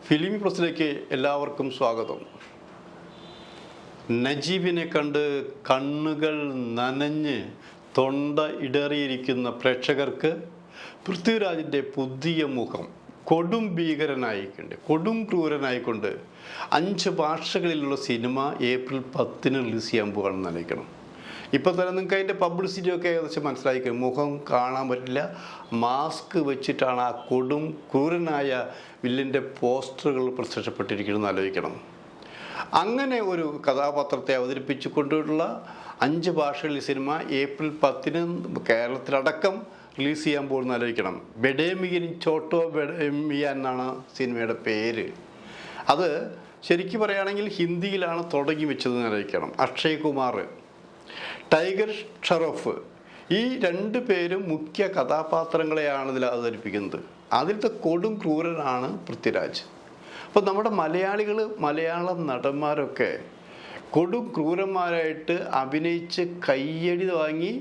Film പ്രസിലേക്ക് എല്ലാവർക്കും സ്വാഗതം. നജീബിനെ കണ്ട് കണ്ണുകൾ നനഞ്ഞ് തൊണ്ട ഇടറിയിരിക്കുന്ന പ്രേക്ഷകർക്ക് പൃഥ്വിരാജിൻ്റെ പുതിയ മുഖം കൊടും ഭീകരനായിക്കൊണ്ട് കൊടും ക്രൂരനായിക്കൊണ്ട് 5 ഭാഷകളിലുള്ള സിനിമ ഏപ്രിൽ 10 റിലീസ് ചെയ്യാൻ പോകാണെന്ന് നനയ്ക്കണം. ഇപ്പോൾ തന്നെ നിങ്ങൾക്ക് അതിൻ്റെ പബ്ലിസിറ്റിയൊക്കെ ഏകദേശം മനസ്സിലായിരിക്കും. മുഖം കാണാൻ പറ്റില്ല, മാസ്ക് വെച്ചിട്ടാണ് ആ കൊടും ക്രൂരനായ വില്ലിൻ്റെ പോസ്റ്ററുകൾ പ്രത്യക്ഷപ്പെട്ടിരിക്കണമെന്ന് ആലോചിക്കണം. അങ്ങനെ ഒരു കഥാപാത്രത്തെ അവതരിപ്പിച്ചു കൊണ്ടുള്ള 5 ഭാഷകളിൽ സിനിമ ഏപ്രിൽ 10 കേരളത്തിലടക്കം റിലീസ് ചെയ്യാൻ പോകുന്ന ആലോചിക്കണം. ബെഡേമിയൻ ചോട്ടോ ബെഡേമിയ എന്നാണ് സിനിമയുടെ പേര്. അത് ശരിക്കും പറയുകയാണെങ്കിൽ ഹിന്ദിയിലാണ് തുടങ്ങി വെച്ചതെന്ന് ആലോചിക്കണം. അക്ഷയ് കുമാർ, ടൈഗർ ഷറോഫ്, ഈ 2 പേരും മുഖ്യ കഥാപാത്രങ്ങളെയാണ് ഇതിൽ അവതരിപ്പിക്കുന്നത്. അതിലത്തെ കൊടും ക്രൂരനാണ് പൃഥ്വിരാജ്. അപ്പോൾ നമ്മുടെ മലയാള നടന്മാരൊക്കെ കൊടും ക്രൂരന്മാരായിട്ട് അഭിനയിച്ച് കയ്യടി വാങ്ങി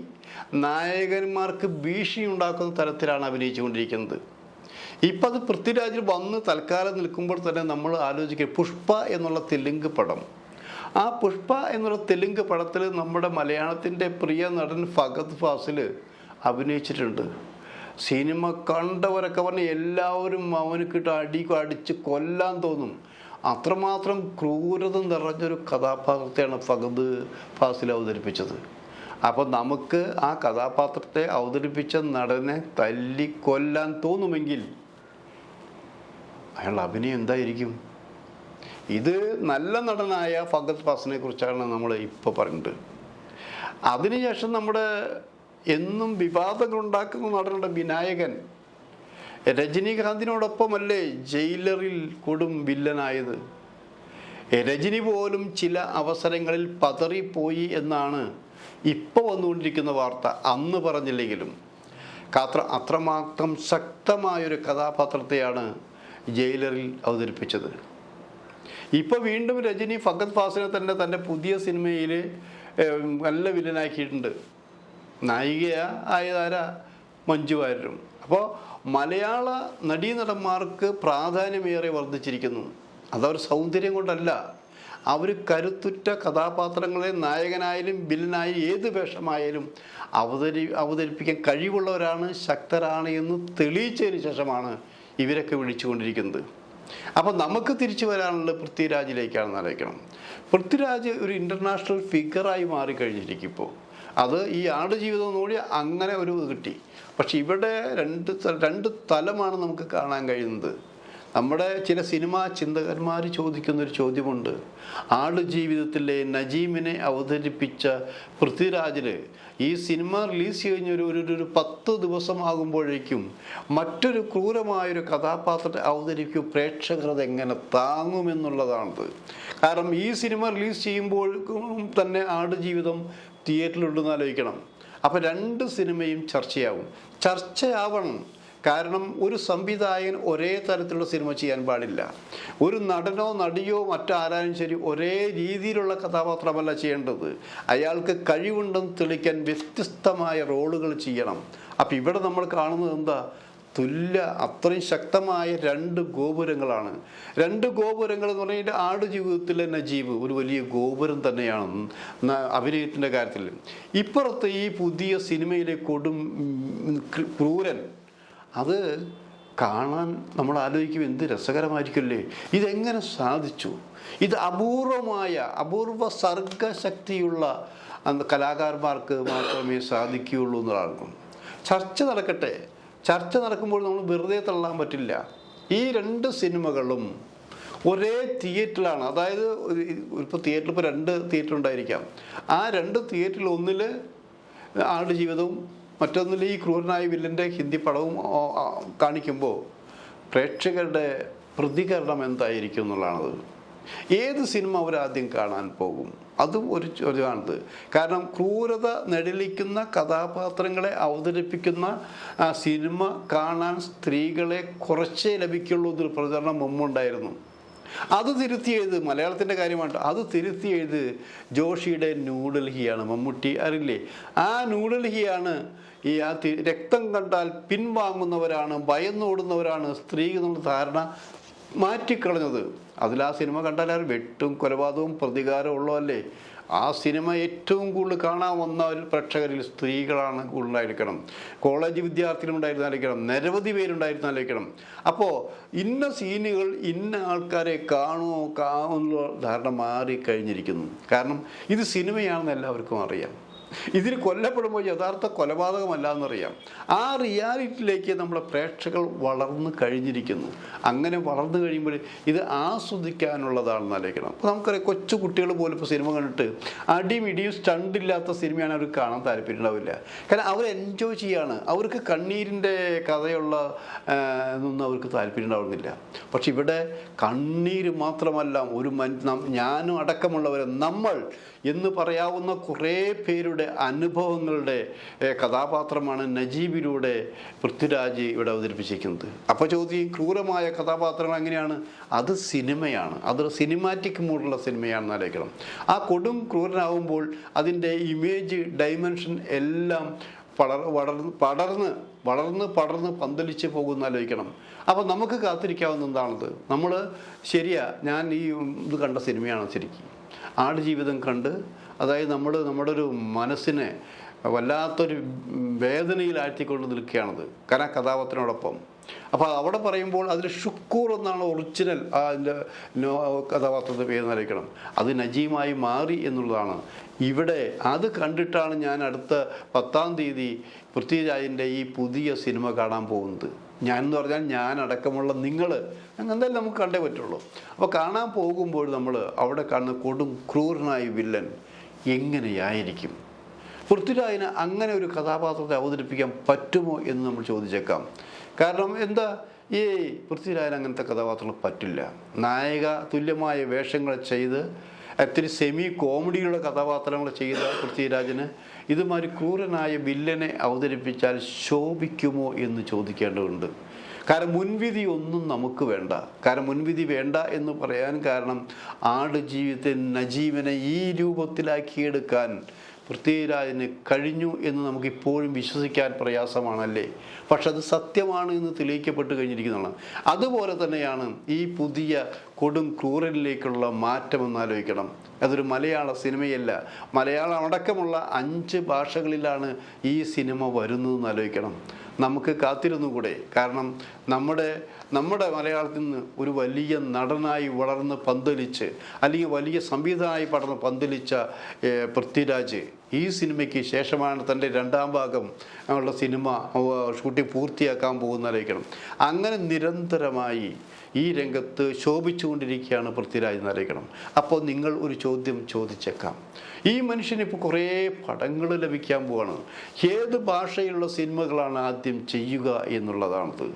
നായകന്മാർക്ക് ഭീഷണി ഉണ്ടാക്കുന്ന തരത്തിലാണ് അഭിനയിച്ചുകൊണ്ടിരിക്കുന്നത്. ഇപ്പം അത് പൃഥ്വിരാജിൽ വന്ന് തൽക്കാലം നിൽക്കുമ്പോൾ തന്നെ നമ്മൾ ആലോചിക്കുക, പുഷ്പ എന്നുള്ള തെലുങ്ക് പടം, ആ പുഷ്പ എന്നുള്ള തെലുങ്ക് പടത്തിൽ നമ്മുടെ മലയാളത്തിൻ്റെ പ്രിയ നടൻ ഫഹദ് ഫാസിൽ അഭിനയിച്ചിട്ടുണ്ട്. സിനിമ കണ്ടവരൊക്കെ പറഞ്ഞ് എല്ലാവരും അവനക്കിട്ട് അടിച്ച് കൊല്ലാൻ തോന്നും. അത്രമാത്രം ക്രൂരത നിറഞ്ഞൊരു കഥാപാത്രത്തെയാണ് ഫഹദ് ഫാസിൽ അവതരിപ്പിച്ചത്. അപ്പോൾ നമുക്ക് ആ കഥാപാത്രത്തെ അവതരിപ്പിച്ച നടനെ തല്ലിക്കൊല്ലാൻ തോന്നുമെങ്കിൽ അയാളുടെ അഭിനയം എന്തായിരിക്കും? ഇത് നല്ല നടനായ ഫഹദ് ഫാസിനെ കുറിച്ചാണ് നമ്മൾ ഇപ്പോൾ പറഞ്ഞത്. അതിനുശേഷം നമ്മുടെ എന്നും വിവാദങ്ങൾ ഉണ്ടാക്കുന്ന നടനുടെ വിനായകൻ രജനീകാന്തിനോടൊപ്പമല്ലേ ജയിലറിൽ കൊടും വില്ലനായത്. രജനി പോലും ചില അവസരങ്ങളിൽ പതറിപ്പോയി എന്നാണ് ഇപ്പോൾ വന്നുകൊണ്ടിരിക്കുന്ന വാർത്ത. അന്ന് പറഞ്ഞില്ലെങ്കിലും അത്രമാത്രം ശക്തമായൊരു കഥാപാത്രത്തെയാണ് ജയിലറിൽ അവതരിപ്പിച്ചത്. ഇപ്പോൾ വീണ്ടും രജനി ഫഹദ് ഫാസിനെ തന്നെ തൻ്റെ പുതിയ സിനിമയിൽ നല്ല വില്ലനാക്കിയിട്ടുണ്ട്. നായിക ആയതാര മഞ്ജു വാര്യരും. അപ്പോൾ മലയാള നടീനടന്മാർക്ക് പ്രാധാന്യമേറെ വർദ്ധിച്ചിരിക്കുന്നു. അതവർ സൗന്ദര്യം കൊണ്ടല്ല, അവർ കരുത്തുറ്റ കഥാപാത്രങ്ങളെ നായകനായാലും വില്ലനായാലും ഏത് വേഷമായാലും അവതരിപ്പിക്കാൻ കഴിവുള്ളവരാണ്, ശക്തരാണ് എന്ന് തെളിയിച്ചതിന് ശേഷമാണ് ഇവരൊക്കെ വിളിച്ചുകൊണ്ടിരിക്കുന്നത്. അപ്പോൾ നമുക്ക് തിരിച്ചു വരാനുള്ളത് പൃഥ്വിരാജിലേക്കാണെന്ന് ആലോചിക്കണം. പൃഥ്വിരാജ് ഒരു ഇൻ്റർനാഷണൽ ഫിഗറായി മാറിക്കഴിഞ്ഞിരിക്കും. ഇപ്പോൾ അത് ഈ ആടുജീവിതം കൂടി അങ്ങനെ ഒരു കിട്ടി. പക്ഷെ ഇവിടെ രണ്ട് തലമാണ് നമുക്ക് കാണാൻ കഴിയുന്നത്. നമ്മുടെ ചില സിനിമാ ചിന്തകന്മാർ ചോദിക്കുന്നൊരു ചോദ്യമുണ്ട്. ആടുജീവിതത്തിലെ നജീമിനെ അവതരിപ്പിച്ച പൃഥ്വിരാജിൽ ഈ സിനിമ റിലീസ് കഴിഞ്ഞൊരു 10 ദിവസമാകുമ്പോഴേക്കും മറ്റൊരു ക്രൂരമായൊരു കഥാപാത്രത്തെ അവതരിപ്പിക്കും, പ്രേക്ഷകർ അതെങ്ങനെ താങ്ങുമെന്നുള്ളതാണത്. കാരണം ഈ സിനിമ റിലീസ് ചെയ്യുമ്പോൾ തന്നെ ആടുജീവിതം തിയേറ്ററിലുണ്ടെന്ന് ആലോചിക്കണം. അപ്പോൾ 2 സിനിമയും ചർച്ചയാവണം. കാരണം ഒരു സംവിധായകൻ ഒരേ തരത്തിലുള്ള സിനിമ ചെയ്യാൻ പാടില്ല. ഒരു നടനോ നടിയോ മറ്റാരാനും ശരി ഒരേ രീതിയിലുള്ള കഥാപാത്രമല്ല ചെയ്യേണ്ടത്. അയാൾക്ക് കഴിവുണ്ടെന്ന് തെളിയിക്കാൻ വ്യത്യസ്തമായ റോളുകൾ ചെയ്യണം. അപ്പം ഇവിടെ നമ്മൾ കാണുന്നത് എന്താ? അത്രയും ശക്തമായ 2 ഗോപുരങ്ങളാണ്. 2 ഗോപുരങ്ങൾ എന്ന് പറഞ്ഞാൽ ആടുജീവിതത്തിലെ നജീബ് ഒരു വലിയ ഗോപുരം തന്നെയാണ് അഭിനയത്തിൻ്റെ കാര്യത്തിൽ. ഇപ്പുറത്ത് ഈ പുതിയ സിനിമയിലെ കൊടും ക്രൂരൻ, അത് കാണാൻ നമ്മൾ ആലോചിക്കും, എന്ത് രസകരമായിരിക്കുമല്ലേ, ഇതെങ്ങനെ സാധിച്ചു? ഇത് അപൂർവ സർഗശക്തിയുള്ള കലാകാരന്മാർക്ക് മാത്രമേ സാധിക്കുകയുള്ളൂ എന്നതാണ്. ചർച്ച നടക്കുമ്പോൾ നമ്മൾ വെറുതെ തള്ളാൻ പറ്റില്ല. ഈ 2 സിനിമകളും ഒരേ തിയേറ്ററിലാണ്. അതായത് ഇപ്പോൾ തിയേറ്ററിൽ ഇപ്പോൾ 2 തിയേറ്റർ ഉണ്ടായിരിക്കാം. ആ 2 തിയേറ്ററിൽ ഒന്നിൽ ആടുജീവിതവും മറ്റൊന്നിൽ ഈ ക്രൂരനായ വില്ലൻ്റെ ഹിന്ദി പടവും കാണിക്കുമ്പോൾ പ്രേക്ഷകരുടെ പ്രതികരണം എന്തായിരിക്കും എന്നുള്ളതാണത്. ഏത് സിനിമ അവരാദ്യം കാണാൻ പോകും? അതും ഒരു ചോദ്യമാണത്. കാരണം ക്രൂരത നെടിലിക്കുന്ന കഥാപാത്രങ്ങളെ അവതരിപ്പിക്കുന്ന സിനിമ കാണാൻ സ്ത്രീകളെ കുറച്ചേ ലഭിക്കുള്ളൂ എന്നൊരു പ്രചരണം മുമ്പുണ്ടായിരുന്നു. അത് തിരുത്തി എഴുത്, മലയാളത്തിൻ്റെ കാര്യമാണ്, അത് തിരുത്തി എഴുത് ജോഷിയുടെ ന്യൂഡൽഹിയാണ്. മമ്മൂട്ടി അറിയില്ലേ? ആ ന്യൂഡൽഹിയാണ് ഈ രക്തം കണ്ടാൽ പിൻവാങ്ങുന്നവരാണ്, ഭയന്നോടുന്നവരാണ് സ്ത്രീ എന്നുള്ള ധാരണ മാറ്റിക്കളഞ്ഞത്. അതിൽ ആ സിനിമ കണ്ടാൽ വെട്ടും കൊലപാതകവും പ്രതികാരവും ഉള്ളതല്ലേ. ആ സിനിമ ഏറ്റവും കൂടുതൽ കാണാൻ വന്ന പ്രേക്ഷകരിൽ സ്ത്രീകളാണ് കൂടുതലായിരിക്കണം, കോളേജ് വിദ്യാർത്ഥികളുണ്ടായിരുന്നായിരിക്കണം, നിരവധി പേരുണ്ടായിരുന്നായിരിക്കണം. അപ്പോൾ ഇന്ന സീനുകൾ ഇന്ന ആൾക്കാരെ കാണുമോ ധാരണ മാറിക്കഴിഞ്ഞിരിക്കുന്നു. കാരണം ഇത് സിനിമയാണെന്ന് എല്ലാവർക്കും അറിയാം. ഇതിൽ കൊല്ലപ്പെടുമ്പോൾ യഥാർത്ഥ കൊലപാതകമല്ല എന്നറിയാം. ആ റിയാലിറ്റിയിലേക്ക് നമ്മുടെ പ്രേക്ഷകർ വളർന്നു കഴിഞ്ഞിരിക്കുന്നു. അങ്ങനെ വളർന്നു കഴിയുമ്പോൾ ഇത് ആസ്വദിക്കാനുള്ളതാണെന്ന് ആലോചിക്കണം. അപ്പോൾ നമുക്കറിയാം, കൊച്ചു കുട്ടികൾ പോലും ഇപ്പോൾ സിനിമ കണ്ടിട്ട് അടിയും ഇടിയും സ്റ്റണ്ടില്ലാത്ത സിനിമയാണ് അവർക്ക് കാണാൻ താല്പര്യം ഉണ്ടാവില്ല. കാരണം അവർ എൻജോയ് ചെയ്യാണ്. അവർക്ക് കണ്ണീരിൻ്റെ കഥയുള്ള ഒന്നും അവർക്ക് താല്പര്യം ഉണ്ടാവുന്നില്ല. പക്ഷെ ഇവിടെ കണ്ണീര് മാത്രമല്ല, ഒരു ഞാനും അടക്കമുള്ളവരെ നമ്മൾ എന്ന് പറയാവുന്ന കുറേ പേരുടെ അനുഭവങ്ങളുടെ കഥാപാത്രമാണ് നജീബിലൂടെ പൃഥ്വിരാജ് ഇവിടെ അവതരിപ്പിച്ചിരിക്കുന്നത്. അപ്പോൾ ചോദ്യം, ക്രൂരമായ കഥാപാത്രങ്ങൾ എങ്ങനെയാണ്? അത് സിനിമയാണ്, അത് സിനിമാറ്റിക് മൂഡുള്ള സിനിമയാണെന്ന് ആലോചിക്കണം. ആ കൊടും ക്രൂരനാകുമ്പോൾ അതിൻ്റെ ഇമേജ് ഡൈമെൻഷൻ എല്ലാം പടർന്ന് പന്തലിച്ച് പോകുന്ന ആലോചിക്കണം. അപ്പോൾ നമുക്ക് കാത്തിരിക്കാവുന്ന എന്താണത്? നമ്മൾ ശരിയാ, ഞാൻ ഈ ഇത് കണ്ട സിനിമയാണ് ശരിക്കും ആടുജീവിതം കണ്ട്, അതായത് നമ്മുടെ ഒരു മനസ്സിനെ വല്ലാത്തൊരു വേദനയിലാഴ്ത്തിക്കൊണ്ട് നിൽക്കുകയാണത് കാരണം കഥാപാത്രത്തിനോടൊപ്പം. അപ്പോൾ അവിടെ പറയുമ്പോൾ അതിൽ ഷുക്കൂർ എന്നാണ് ഒറിജിനൽ അതിൻ്റെ കഥാപാത്രത്തെ പേര് നൽകണം. അത് നജീമായി മാറി എന്നുള്ളതാണ് ഇവിടെ. അത് കണ്ടിട്ടാണ് ഞാൻ അടുത്ത 10-ാം തീയതി പൃഥ്വിരാജിൻ്റെ ഈ പുതിയ സിനിമ കാണാൻ പോകുന്നത്. ഞാൻ എന്ന് പറഞ്ഞാൽ ഞാൻ അടക്കമുള്ള നിങ്ങൾ എന്തായാലും നമുക്ക് കണ്ടേ പറ്റുള്ളൂ. അപ്പോൾ കാണാൻ പോകുമ്പോൾ നമ്മൾ അവിടെ കാണുന്ന കൊടും ക്രൂരനായ വില്ലൻ എങ്ങനെയായിരിക്കും? പൃഥ്വിരാജിന് അങ്ങനെ ഒരു കഥാപാത്രത്തെ അവതരിപ്പിക്കാൻ പറ്റുമോ എന്ന് നമ്മൾ ചോദിച്ചേക്കാം. കാരണം എന്താ, ഈ പൃഥ്വിരാജിന് അങ്ങനത്തെ കഥാപാത്രങ്ങൾ പറ്റില്ല. നായക തുല്യമായ വേഷങ്ങൾ ചെയ്ത് ഒത്തിരി സെമി കോമഡിയുള്ള കഥാപാത്രങ്ങൾ ചെയ്ത പൃഥ്വിരാജിന് ഇതുമാതിരി ക്രൂരനായ വില്ലനെ അവതരിപ്പിച്ചാൽ ശോഭിക്കുമോ എന്ന് ചോദിക്കേണ്ടതുണ്ട്. കാരണം മുൻവിധി ഒന്നും നമുക്ക് വേണ്ട. കാരണം മുൻവിധി വേണ്ട എന്ന് പറയാൻ കാരണം ആടുജീവിതത്തിൽ നജീബിനെ ഈ രൂപത്തിലാക്കിയെടുക്കാൻ പൃഥ്വിരാജിന് കഴിഞ്ഞു എന്ന് നമുക്കിപ്പോഴും വിശ്വസിക്കാൻ പ്രയാസമാണല്ലേ. പക്ഷെ അത് സത്യമാണ് എന്ന് തെളിയിക്കപ്പെട്ട് കഴിഞ്ഞിരിക്കുന്നതാണ്. അതുപോലെ തന്നെയാണ് ഈ പുതിയ കൊടും ക്രൂരനിലേക്കുള്ള മാറ്റമെന്ന് ആലോചിക്കണം. അതൊരു മലയാള സിനിമയല്ല, മലയാളം അടക്കമുള്ള 5 ഭാഷകളിലാണ് ഈ സിനിമ വരുന്നതെന്ന് ആലോചിക്കണം. നമുക്ക് കാത്തിരുന്നുകൂടെ? കാരണം നമ്മുടെ മലയാളത്തിൽ നിന്ന് ഒരു വലിയ നടനായി വളർന്ന് പന്തലിച്ച്, അല്ലെങ്കിൽ വലിയ സംവിധായകനായി പടർന്ന് പന്തലിച്ച പൃഥ്വിരാജ് ഈ സിനിമയ്ക്ക് ശേഷമാണ് തൻ്റെ 2ാം ഭാഗം ഉള്ള സിനിമ ഷൂട്ടിംഗ് പൂർത്തിയാക്കാൻ പോകുന്നതായിരിക്കണം. അങ്ങനെ നിരന്തരമായി ഈ രംഗത്ത് ശോഭിച്ചുകൊണ്ടിരിക്കുകയാണ് പൃഥ്വിരാജ് എന്നറിയിക്കണം. അപ്പോൾ നിങ്ങൾ ഒരു ചോദ്യം ചോദിച്ചേക്കാം, ഈ മനുഷ്യനിപ്പോൾ കുറേ പടങ്ങൾ ലഭിക്കാൻ പോവാണ്. ഏത് ഭാഷയിലുള്ള സിനിമകളാണ് ആദ്യം ചെയ്യുക എന്നുള്ളതാണത്.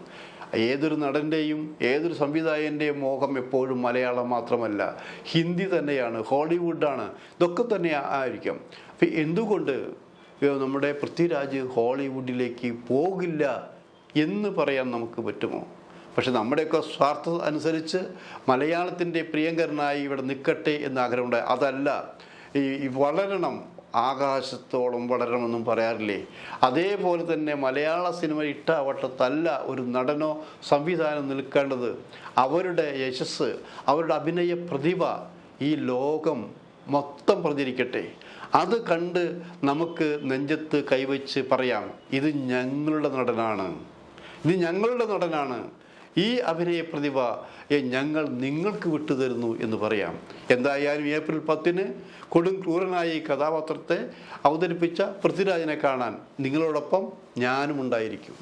ഏതൊരു നടൻ്റെയും ഏതൊരു സംവിധായകൻ്റെയും മോഹം എപ്പോഴും മലയാളം മാത്രമല്ല, ഹിന്ദി തന്നെയാണ്, ഹോളിവുഡാണ്, ഇതൊക്കെ തന്നെ ആയിരിക്കും. അപ്പം എന്തുകൊണ്ട് നമ്മുടെ പൃഥ്വിരാജ് ഹോളിവുഡിലേക്ക് പോകില്ല എന്ന് പറയാൻ നമുക്ക് പറ്റുമോ? പക്ഷെ നമ്മുടെയൊക്കെ സ്വാർത്ഥ അനുസരിച്ച് മലയാളത്തിൻ്റെ പ്രിയങ്കരനായി ഇവിടെ നിൽക്കട്ടെ എന്ന ആഗ്രഹമുണ്ടായി. അതല്ല, ഈ വളരണം, ആകാശത്തോളം വളരണമെന്നും പറയാറില്ലേ, അതേപോലെ തന്നെ മലയാള സിനിമ ഇട്ടാവട്ടത്തല്ല ഒരു നടനോ സംവിധാനം നിൽക്കേണ്ടത്. അവരുടെ യശസ്, അവരുടെ അഭിനയ പ്രതിഭ ഈ ലോകം മൊത്തം പ്രചരിക്കട്ടെ. അത് കണ്ട് നമുക്ക് നെഞ്ചത്ത് കൈവച്ച് പറയാം, ഇത് ഞങ്ങളുടെ നടനാണ്, ഇത് ഞങ്ങളുടെ നടനാണ്, ഈ അഭിനയ പ്രതിഭ ഞങ്ങൾ നിങ്ങൾക്ക് വിട്ടുതരുന്നു എന്ന് പറയാം. എന്തായാലും ഏപ്രിൽ 10-ന് കൊടും ക്രൂരനായ ഈ കഥാപാത്രത്തെ അവതരിപ്പിച്ച പൃഥ്വിരാജിനെ കാണാൻ നിങ്ങളോടൊപ്പം ഞാനും ഉണ്ടായിരിക്കും.